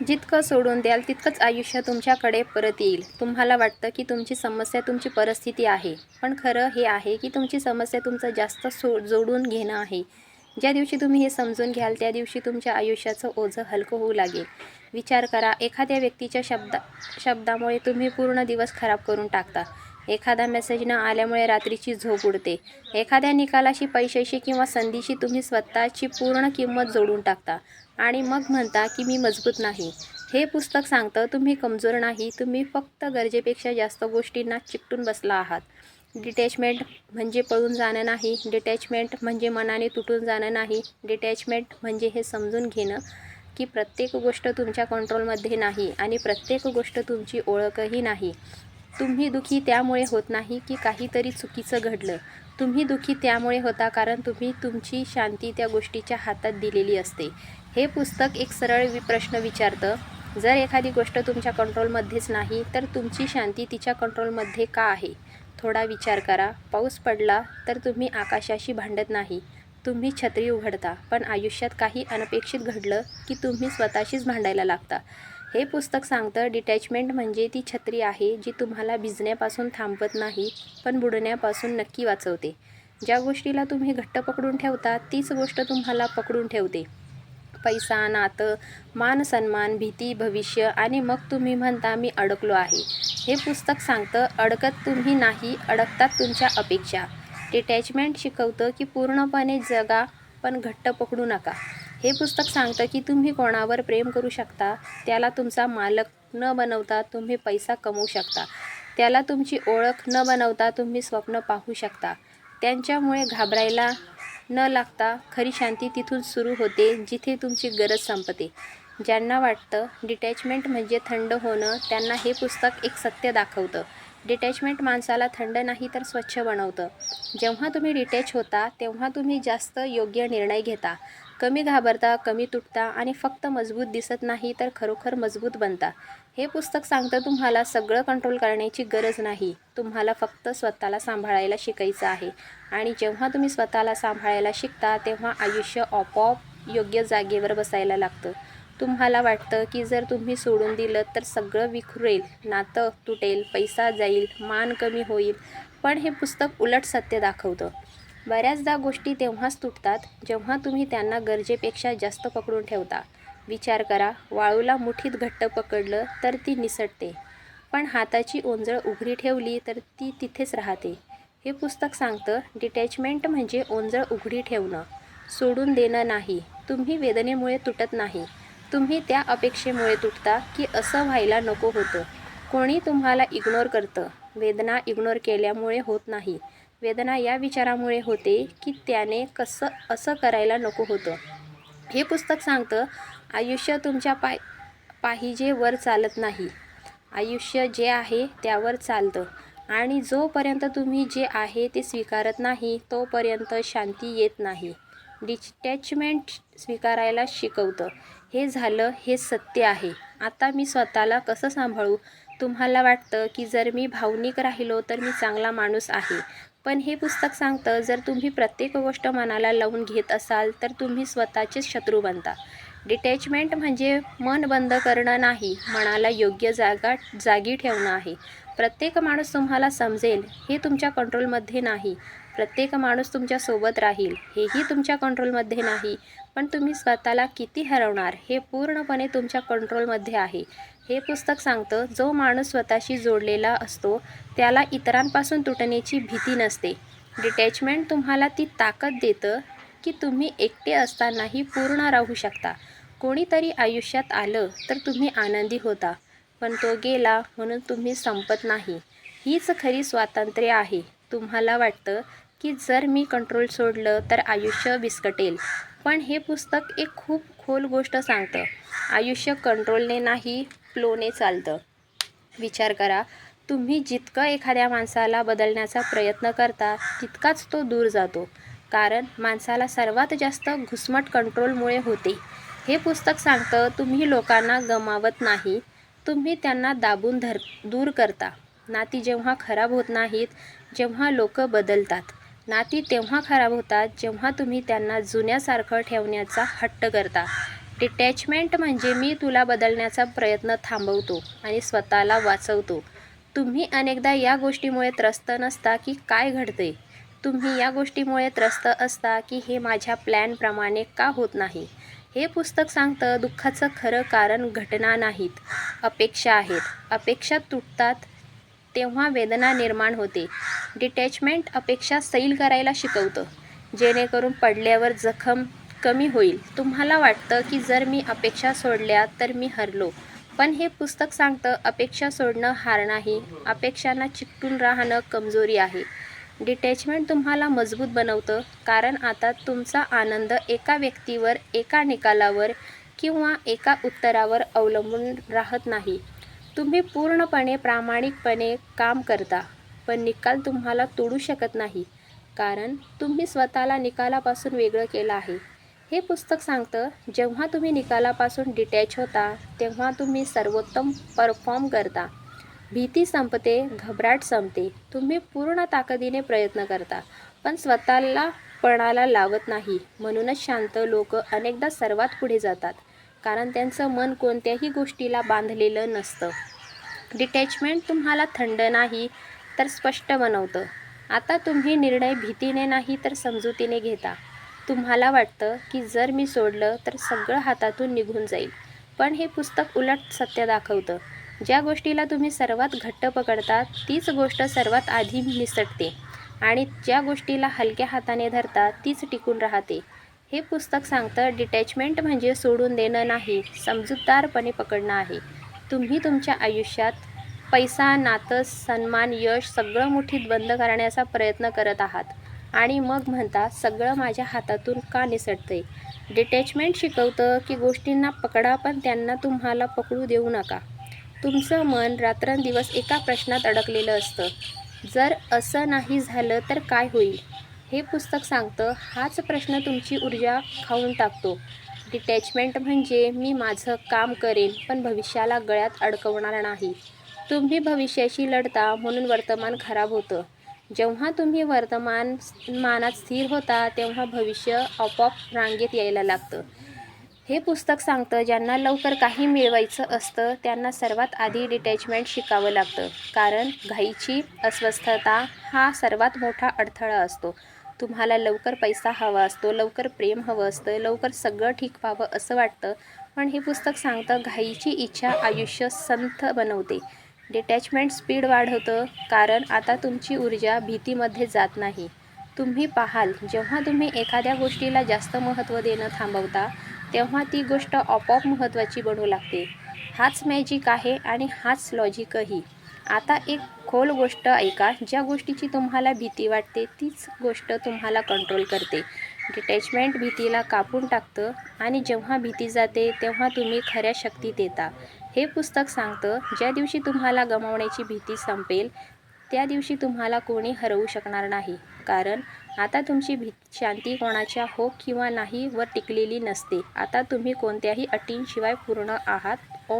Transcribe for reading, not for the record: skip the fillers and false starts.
जितकं सोडून द्याल तितकंच आयुष्य तुमच्याकडे परत येईल. तुम्हाला वाटतं की तुमची समस्या तुमची परिस्थिती आहे, पण खरं हे आहे की तुमची समस्या तुमचं जास्त जोडून घेणं आहे. ज्या दिवशी तुम्ही हे समजून घ्याल त्या दिवशी तुमच्या आयुष्याचं ओझं हलकं होऊ लागेल. विचार करा, एखाद्या व्यक्तीच्या शब्दामुळे तुम्ही पूर्ण दिवस खराब करून टाकता. एखादा मेसेज न आल्यामुळे रात्रीची झोप उडते. एखाद्या निकालाशी, पैशाशी किंवा संधीशी तुम्ही स्वतःची पूर्ण किंमत जोडून टाकता आणि मग म्हणता की मी मजबूत नाही. हे पुस्तक सांगतं तुम्ही कमजोर नाही, तुम्ही फक्त गरजेपेक्षा जास्त गोष्टींना चिकटून बसला आहात. डिटॅचमेंट म्हणजे पळून जाणं नाही. डिटॅचमेंट म्हणजे मनाने तुटून जाणं नाही. डिटॅचमेंट म्हणजे हे समजून घेणं की प्रत्येक गोष्ट तुमच्या कंट्रोलमध्ये नाही आणि प्रत्येक गोष्ट तुमची ओळखही नाही. तुम्ही दुःखी त्यामुळे होत नाही की काहीतरी चुकीचं घडलं. तुम्ही दुःखी त्यामुळे होता कारण तुम्ही तुमची शांती त्या गोष्टीच्या हातात दिलेली असते. हे पुस्तक एक सरळ प्रश्न विचारतं, जर एखादी गोष्ट तुमच्या कंट्रोलमध्येच नाही तर तुमची शांती तिच्या कंट्रोलमध्ये का आहे? थोडा विचार करा. पाऊस पडला तर तुम्ही आकाशाशी भांडत नाही, तुम्ही छत्री उघडता. पण आयुष्यात काही अनपेक्षित घडलं की तुम्ही स्वतःशीच भांडायला लागता. हे पुस्तक सांगतं डिटॅचमेंट म्हणजे ती छत्री आहे जी तुम्हाला भिजण्यापासून थांबवत नाही, पण बुडण्यापासून नक्की वाचवते. ज्या गोष्टीला तुम्ही घट्ट पकडून ठेवता तीच गोष्ट तुम्हाला पकडून ठेवते. पैसा, नातं, मान-सन्मान, भीती, भविष्य आणि मग तुम्ही म्हणता मी अडकलो आहे. हे पुस्तक सांगतं अडकत तुम्ही नाही, अडकतात तुमच्या अपेक्षा. डिटॅचमेंट शिकवतं की पूर्णपणे जगा पण घट्ट पकडू नका. हे पुस्तक सांगतं की तुम्ही कोणावर प्रेम करू शकता, त्याला तुमचा मालक न बनवता तुम्ही पैसा कमवू शकता. त्याला तुमची ओळख न बनवता तुम्ही स्वप्न पाहू शकता. त्यांच्यामुळे घाबरायला न लागता खरी शांती तिथून सुरू होते जिथे तुमची गरज संपते. ज्यांना वाटतं डिटॅचमेंट म्हणजे थंड होणं, त्यांना हे पुस्तक एक सत्य दाखवतं. डिटॅचमेंट माणसाला थंड नाही तर स्वच्छ बनवतं. जेव्हा तुम्ही डिटॅच होता तेव्हा तुम्ही जास्त योग्य निर्णय घेता, कमी घाबरता, कमी तुटता आणि फक्त मजबूत दिसत नाही तर खरोखर मजबूत बनता. हे पुस्तक सांगतं तुम्हाला सगळं कंट्रोल करण्याची गरज नाही, तुम्हाला फक्त स्वतःला सांभाळायला शिकायचं आहे. आणि जेव्हा तुम्ही स्वतःला सांभाळायला शिकता तेव्हा आयुष्य आपोआप योग्य जागेवर बसायला लागतं. तुम्हाला वाटतं की जर तुम्ही सोडून दिलं तर सगळं विखुरेल, नातं तुटेल, पैसा जाईल, मान कमी होईल. पण हे पुस्तक उलट सत्य दाखवतं. बऱ्याचदा गोष्टी तेव्हाच तुटतात जेव्हा तुम्ही त्यांना गरजेपेक्षा जास्त पकडून ठेवता. विचार करा, वाळूला मुठीत घट्ट पकडलं तर ती निसटते, पण हाताची ओंजळ उघडी ठेवली तर ती तिथेच राहते. हे पुस्तक सांगतं डिटॅचमेंट म्हणजे ओंजळ उघडी ठेवणं, सोडून देणं नाही. तुम्ही वेदनेमुळे तुटत नाही, तुम्ही त्या अपेक्षेमुळे तुटता की असं व्हायला नको होतं. कोणी तुम्हाला इग्नोर करतं, वेदना इग्नोर केल्यामुळे होत नाही. वेदना या विचारामुळे होते की त्याने असं करायला नको होतं. हे पुस्तक सांगतं आयुष्य तुमच्या पाहिजे वर चालत नाही, आयुष्य जे आहे त्यावर चालतं. आणि जोपर्यंत तुम्ही जे आहे ते स्वीकारत नाही तोपर्यंत शांती येत नाही. डिटॅचमेंट स्वीकारायला शिकवतं. हे झालं, हे सत्य आहे. आता मी स्वतःला कसं सांभाळू? तुम्हाला वाटतं की जर मी भावनिक राहिलो तर मी चांगला माणूस आहे, पण हे पुस्तक सांगतं जर तुम्ही प्रत्येक गोष्ट मनाला लावून घेत असाल तर तुम्ही स्वतःचेच शत्रू बनता. डिटॅचमेंट म्हणजे मन बंद करणं नाही, मनाला योग्य जागी ठेवणं आहे. प्रत्येक माणूस तुम्हाला समजेल हे तुमच्या कंट्रोलमध्ये नाही. प्रत्येक माणूस तुमच्यासोबत राहील हेही तुमच्या कंट्रोलमध्ये नाही. पण तुम्ही स्वतःला किती हरवणार हे पूर्णपणे तुमच्या कंट्रोलमध्ये आहे. हे पुस्तक सांगतं जो माणूस स्वतःशी जोडलेला असतो त्याला इतरांपासून तुटण्याची भीती नसते. डिटॅचमेंट तुम्हाला ती ताकद देतं की तुम्ही एकटे असतानाही पूर्ण राहू शकता. कोणीतरी आयुष्यात आलं तर तुम्ही आनंदी होता, पण तो गेला म्हणून तुम्ही संपत नाही. हीच खरी स्वातंत्र्य आहे. तुम्हाला वाटतं की जर मी कंट्रोल सोडलं तर आयुष्य विस्कटेल, पण हे पुस्तक एक खूप खोल गोष्ट सांगतं. आयुष्य कंट्रोलने नाही, फ्लोने चालतं. विचार करा, तुम्ही जितकं एखाद्या माणसाला बदलण्याचा प्रयत्न करता तितकाच तो दूर जातो. कारण माणसाला सर्वात जास्त घुसमट कंट्रोलमुळे होते. हे पुस्तक सांगतं तुम्ही लोकांना गमावत नाही, तुम्ही त्यांना दाबून दूर करता. नाती जेव्हा खराब होत नाहीत, जेव्हा लोक बदलतात. नाती तेव्हा खराब होतात जेव्हा तुम्ही त्यांना जुन्यासारखं ठेवण्याचा हट्ट करता. डिटॅचमेंट म्हणजे मी तुला बदलण्याचा प्रयत्न थांबवतो आणि स्वतःला वाचवतो. तुम्ही अनेकदा या गोष्टीमुळे त्रस्त नसता की काय घडतंय. तुम्ही या गोष्टीमुळे त्रस्त असता की हे माझ्या प्लॅनप्रमाणे का होत नाही. हे पुस्तक सांगतं दुःखाचं खरं कारण घटना नाहीत, अपेक्षा आहेत. अपेक्षा तुटतात तेव्हा वेदना निर्माण होते. डिटॅचमेंट अपेक्षा सैल करायला शिकवतं, जेणेकरून पडल्यावर जखम कमी होईल. तुम्हाला वाटतं की जर मी अपेक्षा सोडल्या तर मी हरलो. पण हे पुस्तक सांगतं अपेक्षा सोडणं हार नाही, अपेक्षांना चिकटून राहणं कमजोरी आहे. डिटॅचमेंट तुम्हाला मजबूत बनवतं, कारण आता तुमचा आनंद एका व्यक्तीवर, एका निकालावर किंवा एका उत्तरावर अवलंबून राहत नाही. तुम्ही पूर्णपणे प्रामाणिकपणे काम करता, पण निकाल तुम्हाला तोडू शकत नाही, कारण तुम्ही स्वतःला निकालापासून वेगळं केलं आहे. हे पुस्तक सांगतं जेव्हा तुम्ही निकालापासून डिटॅच होता, तेव्हा तुम्ही सर्वोत्तम परफॉर्म करता. भीती संपते, घबराट संपते. तुम्ही पूर्ण ताकदीने प्रयत्न करता, पण स्वतःला पणाला लावत नाही. म्हणूनच शांत लोक अनेकदा सर्वात पुढे जातात, कारण त्यांचं मन कोणत्याही गोष्टीला बांधलेलं नसतं. डिटॅचमेंट तुम्हाला थंड नाही तर स्पष्ट बनवतं. आता तुम्ही निर्णय भीतीने नाही तर समजुतीने घेता. तुम्हाला वाटतं की जर मी सोडलं तर सगळं हातातून निघून जाईल. पण हे पुस्तक उलट सत्य दाखवतं. ज्या गोष्टीला तुम्ही सर्वात घट्ट पकडता तीच गोष्ट सर्वात आधी निसटते आणि ज्या गोष्टीला हलक्या हाताने धरता तीच टिकून राहते. हे पुस्तक सांगतं डिटॅचमेंट म्हणजे सोडून देणं नाही, समजूतदारपणे पकडणं आहे. तुम्ही तुमच्या आयुष्यात पैसा, नातं, सन्मान, यश सगळं मुठीत बंद करण्याचा प्रयत्न करत आहात आणि मग म्हणता सगळं माझ्या हातातून का निसटतंय. डिटॅचमेंट शिकवतं की गोष्टींना पकडा पण त्यांना तुम्हाला पकडू देऊ नका. तुमचं मन रात्रंदिवस एका प्रश्नात अडकलेलं असतं, जर असं नाही झालं तर काय होईल. हे पुस्तक सांगतं हाच प्रश्न तुमची ऊर्जा खाऊन टाकतो. डिटॅचमेंट म्हणजे मी माझं काम करेन पण भविष्याला गळ्यात अडकवणार नाही. तुम्ही भविष्याशी लढता म्हणून वर्तमान खराब होतं. जेव्हा तुम्ही वर्तमानात स्थिर होता तेव्हा भविष्य आपोआप रांगेत यायला लागतं. हे पुस्तक सांगतं ज्यांना लवकर काही मिळवायचं असतं त्यांना सर्वात आधी डिटॅचमेंट शिकावं लागतं, कारण घाईची अस्वस्थता हा सर्वात मोठा अडथळा असतो. तुम्हाला लवकर पैसा हवा असतो, लवकर प्रेम हवं असतं, लवकर सगळं ठीक व्हावं असं वाटतं. पण हे पुस्तक सांगतं घाईची इच्छा आयुष्य संथ बनवते. डिटॅचमेंट स्पीड वाढवतं, कारण आता तुमची ऊर्जा भीतीमध्ये जात नाही. तुम्ही पाहाल जेव्हा तुम्ही एखाद्या गोष्टीला जास्त महत्त्व देणं थांबवता तेव्हा ती गोष्ट आपोआप महत्त्वाची बनू लागते. हाच मॅजिक आहे आणि हाच लॉजिकही. आता एक खोल गोष्ट ऐका, ज्या गोष्टीची तुम्हाला भीती वाटते तीच गोष्ट तुम्हाला कंट्रोल करते. डिटॅचमेंट भीतीला कापून टाकतं आणि जेव्हा भीती जाते तेव्हा तुम्ही खऱ्या शक्तीत येता. हे पुस्तक सांगतं ज्या दिवशी तुम्हाला गमावण्याची भीती संपेल त्या दिवशी तुम्हाला कोणी हरवू शकणार नाही, कारण आता तुमची शांती कोणाच्या हो किंवा नाही वर टिकलेली नसते. आता तुम्ही कोणत्याही अटींशिवाय पूर्ण आहात. ओम